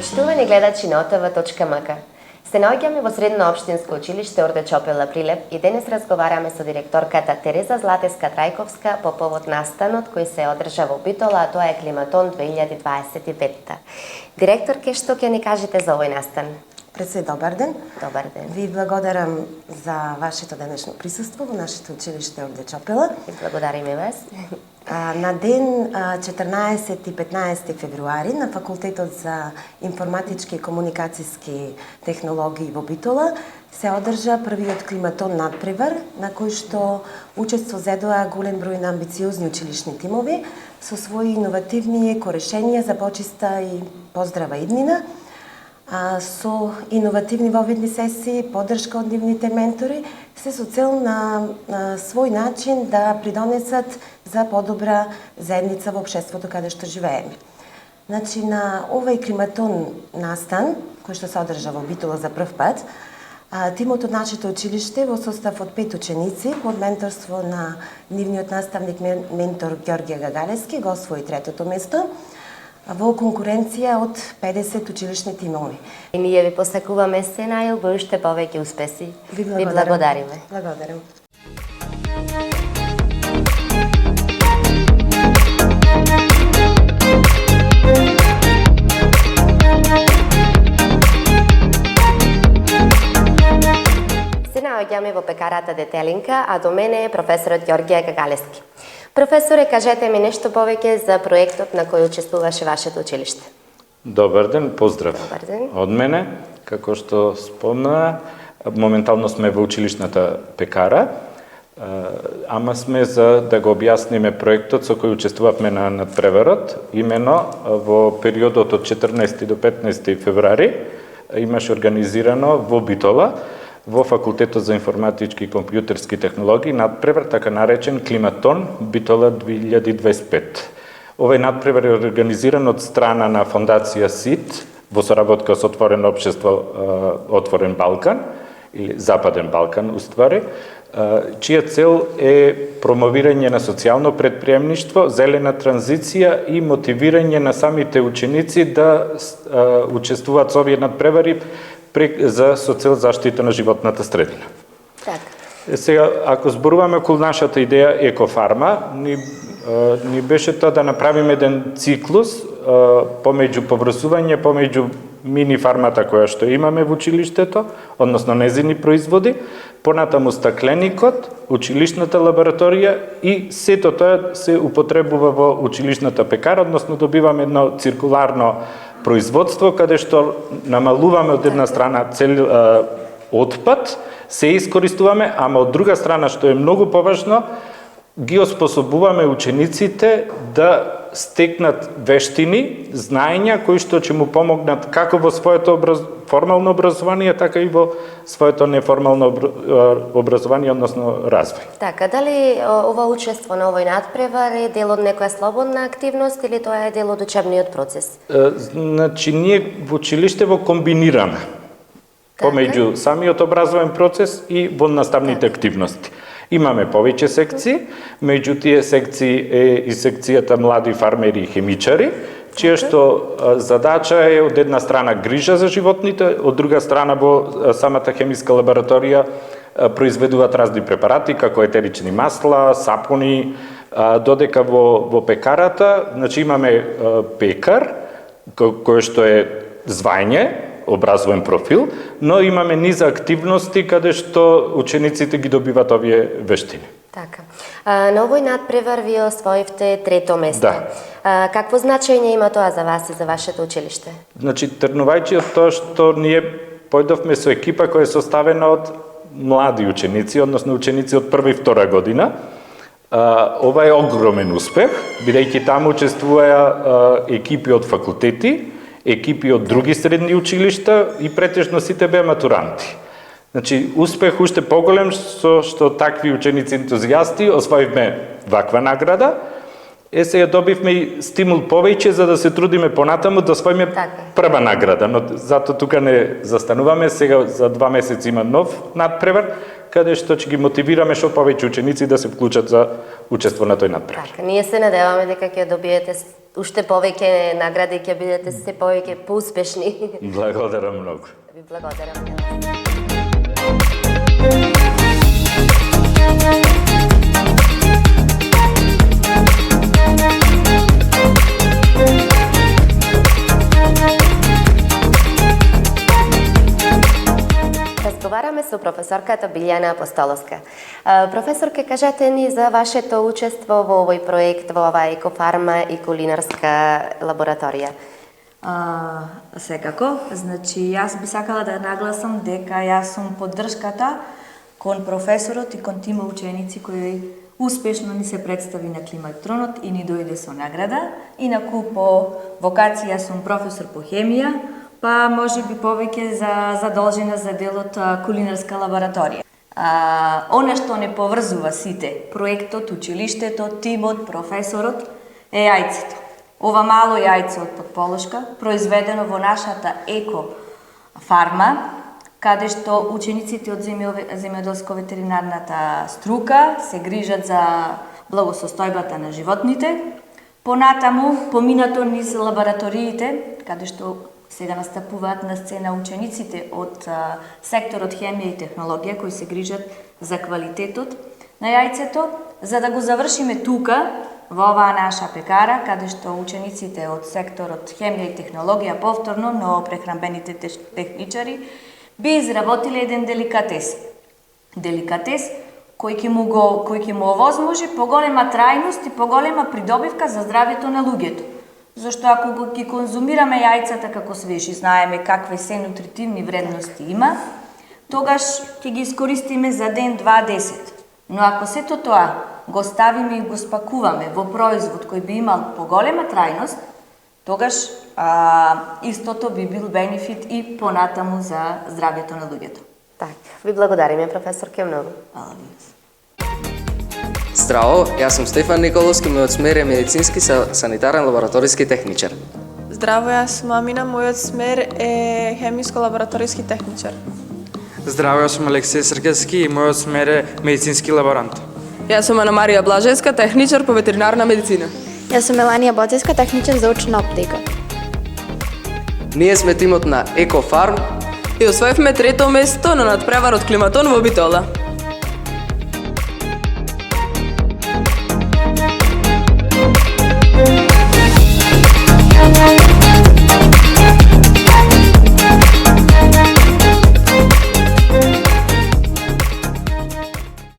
Почитувани гледачи на OTV.mk. Се наоѓаме во Средно општинско училиште Орде Чопела Прилеп и денес разговараме со директорката Тереза Златеска Трајковска по повод настанот кој се одржа во Битола, а тоа е Климатон 2025. Директорке, што ќе ни кажете за овој настан? Пред се, добар ден. Добар ден. Ви благодарам за вашето денешно присуство во нашето училиште Орде Чопела. И благодариме вас. На ден 14 и 15 февруари на Факултетот за информатички и комуникацијски технологии во Битола се одржа првиот Климатон надпревар, на кој што учество зедоа голем број на амбициозни училишни тимови со своји иновативни еко-решенија за почиста и поздрава иднина, со иновативни воведни сесии, поддршка од нивните ментори, се со цел на свој начин да придонесат за подобра заедница во општеството каде што живееме. Значи, на овој Климатон настан, кој што се одржа во Битола за прв пат, тимот од нашето училиште во состав од 5 ученици под менторство на нивниот наставник ментор Ѓорѓе Гагалевски го освои третото место во конкуренција од 50 училишни тимови. И ние ви посакуваме се најубаво, уште повеќе успеси. Ви благодариме. Благодарам. Се наоѓаме во пекарата Детелинка, а до мене е професорот Ѓорѓе Гагалевски. Професоре, кажете ми нешто повеќе за проектот на кој учествуваше вашето училиште. Добар ден, поздрав. Добар ден. Од мене, како што спомна, моментално сме во училишната пекара, ама сме за да го објасниме проектот со кој учествувавме на надпреварот, имено во периодот од 14 до 15 февруари имаше организирано во Битола, во Факултетот за информатички и компјутерски технологии надпревар, така наречен Климатон Битола 2025. Овој надпревар е организиран од страна на Фондација СИД во соработка со Отворено општество Отворен Балкан, или Западен Балкан, уствари, чија цел е промовирање на социјално предприемништво, зелена транзиција и мотивирање на самите ученици да учествуваат со овие надпревари за со цел заштита на животната средина. Така. Сега, ако зборуваме околу нашата идеја екофарма, ни беше тоа да направиме еден циклус помеѓу поврзување, помеѓу мини фармата која што имаме во училиштето, односно незини производи, понатаму стакленикот, училишната лабораторија и сето тоа се употребува во училишната пекара, односно добиваме едно циркуларно производство каде што намалуваме од една страна цел отпад, се искористуваме, ама од друга страна, што е многу поважно, ги оспособуваме учениците да стекнат вештини, знаења кои што ќе му помогнат како во своето формално образование, така и во своето неформално образование, односно развој. Така, дали ова учество на овој надпревар е дел од некоја слободна активност или тоа е дел од учебниот процес? Значи, ние во училиште во комбинираме помеѓу самиот образовен процес и во наставните активности. Имаме повеќе секции, меѓу тие секции е и секцијата млади фармери и хемичари, чија што задача е од една страна грижа за животните, од друга страна во самата хемиска лабораторија произведуваат разни препарати, како етерични масла, сапуни, додека во пекарата, значи имаме пекар, кој што е звање, образовен профил, но имаме низа активности каде што учениците ги добиваат овие вештини. Така. На овој надпревар вие освоивте трето место. Да. Какво значење има тоа за вас и за вашето училиште? Значи, тргнувајќи од тоа што ние појдовме со екипа која е составена од млади ученици, односно ученици од прва и втора година, ова е огромен успех, бидејќи таму учествуваа екипи од факултети, екипи од други средни училишта и претежно сите беа матуранти. Значи, успех уште поголем што такви ученици ентузијасти освоивме ваква награда. Сега добивме и стимул повеќе за да се трудиме понатаму да освоиме прва награда, но затоа тука не застануваме. Сега за 2 месеци има нов надпревар, каде што ќе ги мотивираме што повеќе ученици да се вклучат за учество на тој надпревар. Така, ние се надеваме дека ќе добиете уште повеќе награди ќе бидете се повеќе поуспешни. Благодарам многу. Ви благодарам. Разговараме со професорката Билјана Апостоловска. Професорке, кажете ни за вашето учество во овој проект, во оваа екофарма и кулинарска лабораторија. Секако, значи јас би сакала да нагласам дека јас сум поддршката кон професорот и кон тима ученици кои успешно ни се представи на климатронот и ни дојде со награда. Инаку по вокација сум професор по хемија, па може би повеќе задолжена за делот кулинарска лабораторија. Она што не поврзува сите, проектот, училиштето, тимот, професорот, е јајцето. Ова мало јајце од подполошка, произведено во нашата еко фарма, каде што учениците од земјоделско-ветеринарната струка се грижат за благосостојбата на животните. Понатаму, поминато низ лабораториите, каде што сега настапуваат на сцена учениците од секторот хемија и технологија кои се грижат за квалитетот на јајцето, за да го завршиме тука, во оваа наша пекара, каде што учениците од секторот хемија и технологија повторно, но прехранбените техничари, би изработиле еден деликатес. Деликатес кој ќе му овозможи поголема трајност и поголема придобивка за здравјето на луѓето. Зашто ако ги конзумираме јајцата како свежи, знаеме какви се нутритивни вредности има, тогаш ќе ги искористиме за ден, 2-10. Но ако сето тоа го ставиме и го спакуваме во производ кој би имал поголема трајност, тогаш истото би бил бенефит и понатаму за здравјето на луѓето. Так, ви благодариме, професорке, многу. Фала ви. Здраво, јас сум Стефан Николовски, мојот смер е медицински санитарен лабораториски техничар. Здраво, јас сум Амина, мојот смер е хемиско-лабораториски техничар. Здраво, јас сум Алексеј Сргевски и мојот смер е медицински лаборант. Јас сум Ана Марија Блажевска, техничар по ветеринарна медицина. Јас сум Меланија Боцевска, техничар за очна оптика. Ние сме тимот на Екофарм И освоивме трето место на надпреварот Климатон во Битола.